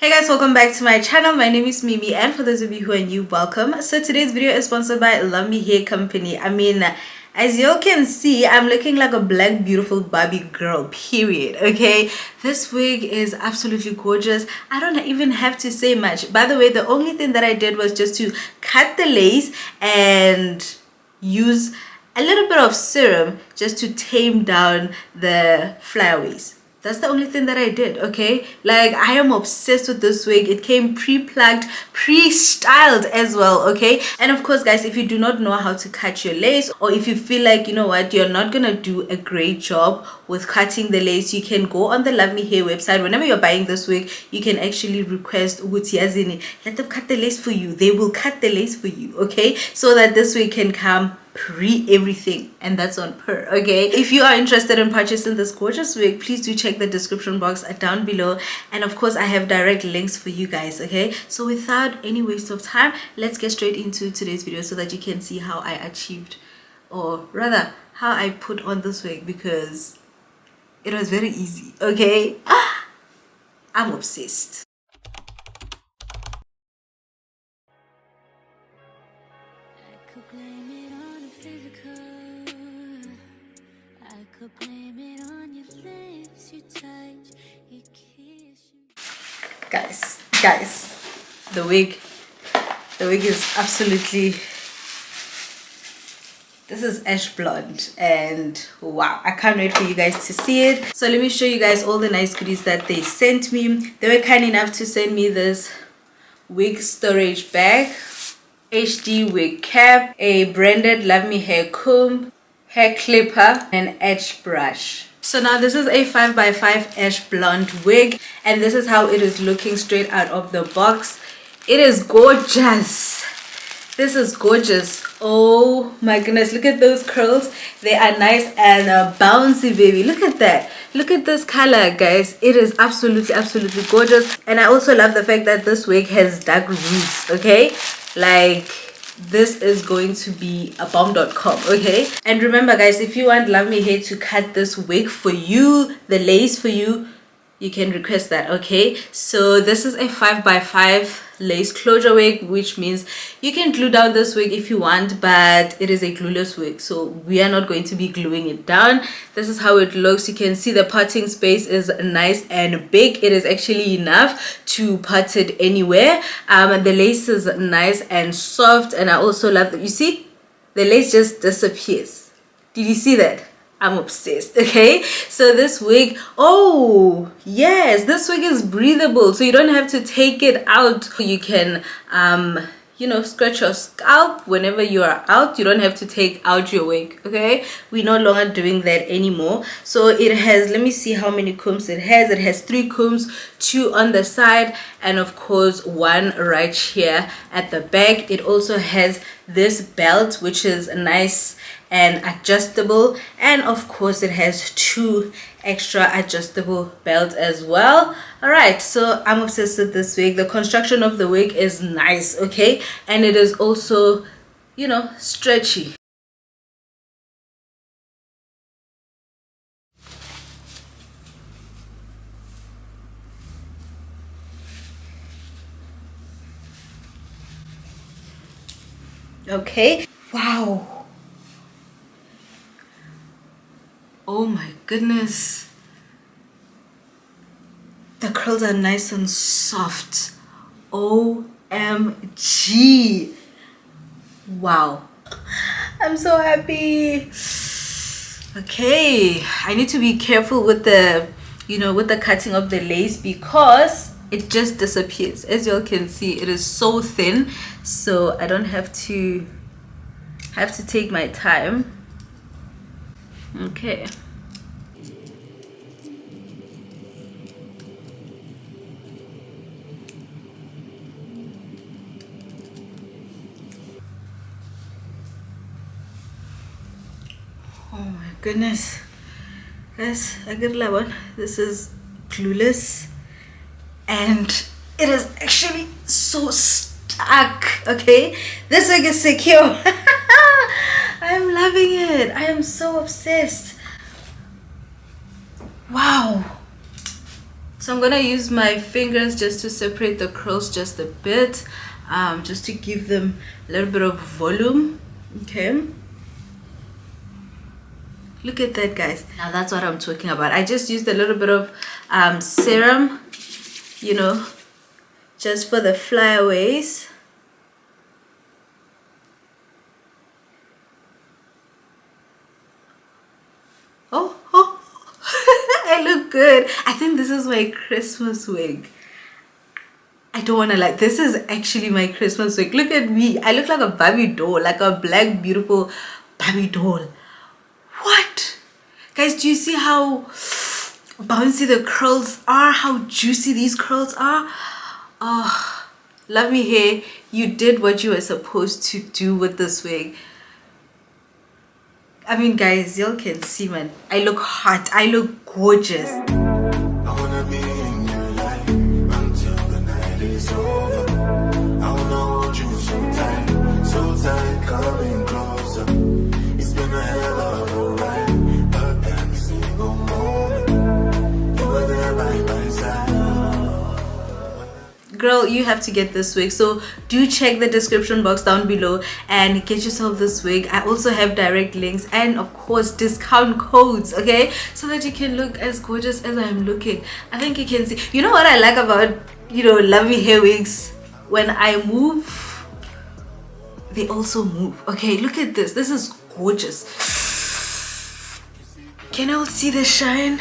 Hey guys, welcome back to my channel. My name is Mimi, and for those of you who are new, welcome. So today's video is sponsored by Luvme Hair Company. I mean, as you can see, I'm looking like a black beautiful Barbie girl, period. Okay, this wig is absolutely gorgeous. I don't even have to say much. By the way, the only thing that I did was just to cut the lace and use a little bit of serum just to tame down the flyaways. That's the only thing that I did. Okay, like I am obsessed with this wig. It came pre-plugged, pre-styled as well. Okay, and of course guys, if you do not know how to cut your lace, or if you feel like, you know what, you're not gonna do a great job with cutting the lace, you can go on the Luvme Hair website. Whenever you're buying this wig, you can actually request ukuthi yazini, let them cut the lace for you. They will cut the lace for you, okay, so that this wig can come pre everything, and that's on per. Okay, if you are interested in purchasing this gorgeous wig, please do check the description box down below, and of course I have direct links for you guys. Okay, so without any waste of time, let's get straight into today's video so that you can see how I achieved, or rather how I put on this wig, because it was very easy. Okay, I'm obsessed. Guys, the wig is absolutely, this is ash blonde, and wow, I can't wait for you guys to see it. So let me show you guys all the nice goodies that they sent me. They were kind enough to send me this wig storage bag, HD wig cap, a branded Luvme hair comb, hair clipper, and edge brush. So now this is a 5x5 ash blonde wig, and this is how it is looking straight out of the box. It is gorgeous. This is gorgeous. Oh my goodness, look at those curls. They are nice and bouncy, baby. Look at that. Look at this color, guys. It is absolutely gorgeous. And I also love the fact that this wig has dark roots. Okay, like this is going to be a bomb.com. Okay, and remember guys, if you want Luvme Hair to cut this wig for you, the lace for you, you can request that. Okay, so this is a 5x5 lace closure wig, which means you can glue down this wig if you want, but it is a glueless wig, so we are not going to be gluing it down. This is how it looks. You can see the parting space is nice and big. It is actually enough to part it anywhere. The lace is nice and soft, and I also love that, you see, the lace just disappears. Did you see that? I'm obsessed. Okay, so this wig, oh yes, this wig is breathable, so you don't have to take it out. You can you know, scratch your scalp whenever you are out. You don't have to take out your wig. Okay, we're no longer doing that anymore. So it has, let me see how many combs it has. It has 3 combs, 2 on the side, and of course 1 right here at the back. It also has this belt, which is nice and adjustable, and of course it has 2 extra adjustable belts as well. All right, so I'm obsessed with this wig. The construction of the wig is nice. Okay, and it is also, you know, stretchy. Okay, wow. Oh my goodness, the curls are nice and soft. OMG, wow, I'm so happy. Okay, I need to be careful with the, you know, with the cutting of the lace, because it just disappears. As you all can see, it is so thin, so I don't have to take my time. Okay, oh my goodness, guys, I get that one. This is Glueless, and it is actually so stuck. Okay, this wig is secure. I'm loving it. I am so obsessed. Wow, So I'm gonna use my fingers just to separate the curls just a bit, just to give them a little bit of volume. Okay, look at that, guys. Now that's what I'm talking about. I just used a little bit of serum, you know, just for the flyaways. Oh, I look good. I think this is my Christmas wig. I don't want to lie, this is actually my Christmas wig. Look at me. I look like a Barbie doll, like a black beautiful Barbie doll. What? Guys, do you see how bouncy the curls are? How juicy these curls are? Oh, love me hair. You did what you were supposed to do with this wig. I mean, guys, y'all can see, man. I look hot. I look gorgeous. I wanna be in your life until the night is over. I wanna hold you so tight, coming closer. It's been a hell of a ride, but every single moment you were there right by my side. Girl, you have to get this wig, so do check the description box down below and get yourself this wig. I also have direct links and of course discount codes, okay, so that you can look as gorgeous as I'm looking. I think you can see, you know what I like about, you know, lovely hair wigs? When I move, they also move. Okay, look at this. This is gorgeous. Can you all see the shine?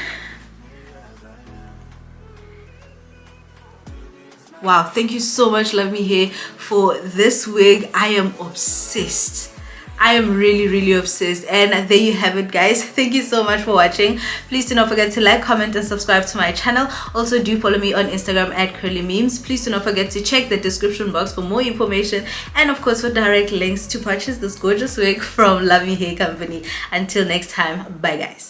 Wow, thank you so much, Love Me Hair, for this wig. I am obsessed. I am really obsessed. And there you have it, guys. Thank you so much for watching. Please do not forget to like, comment and subscribe to my channel. Also do follow me on Instagram at curlymemes. Please do not forget to check the description box for more information and of course for direct links to purchase this gorgeous wig from Love Me Hair Company. Until next time, bye guys.